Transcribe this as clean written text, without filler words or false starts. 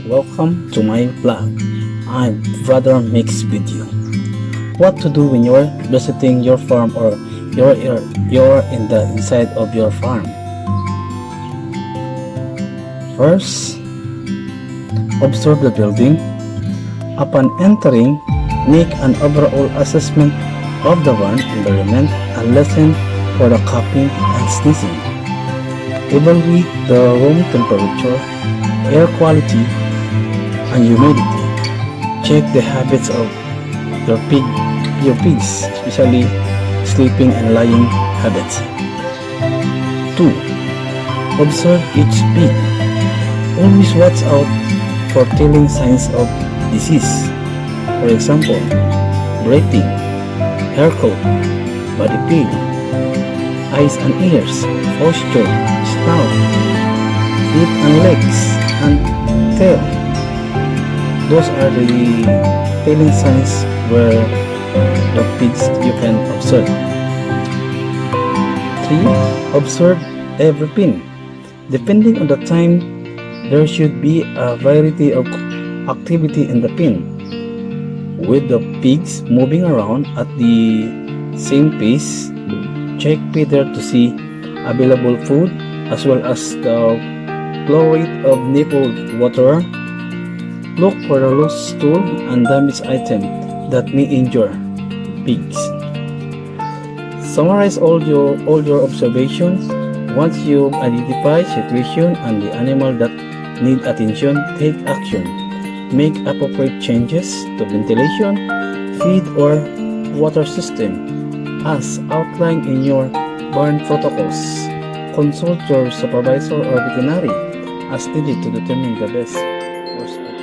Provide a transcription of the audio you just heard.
welcome to my vlog. I'm Brother Mix Video. What to do when you're visiting your farm or you're in the inside of your farm? First, observe the building. Upon entering, make an overall assessment of the barn environment and listen for the coughing and sneezing. Evaluate the room temperature, air quality, and humidity. Check the habits of your pigs, especially sleeping and lying habits. 2. Observe each pig. Always watch out for telling signs of disease. For example, breathing, hair coat, body pain, eyes and ears, posture, snout, feet and legs, and tail. Those are the telling signs where the pigs you can observe. 3. Observe every pin. Depending on the time, there should be a variety of activity in the pen. With the pigs moving around at the same pace, check feeder to see available food as well as the flow rate of nipple water. Look for the loose stool and damaged item that may injure pigs. Summarize all your observations. Once you identify situation and the animal that need attention, take action. Make appropriate changes to ventilation, feed or water system as outlined in your barn protocols. Consult your supervisor or veterinary as needed to determine the best course of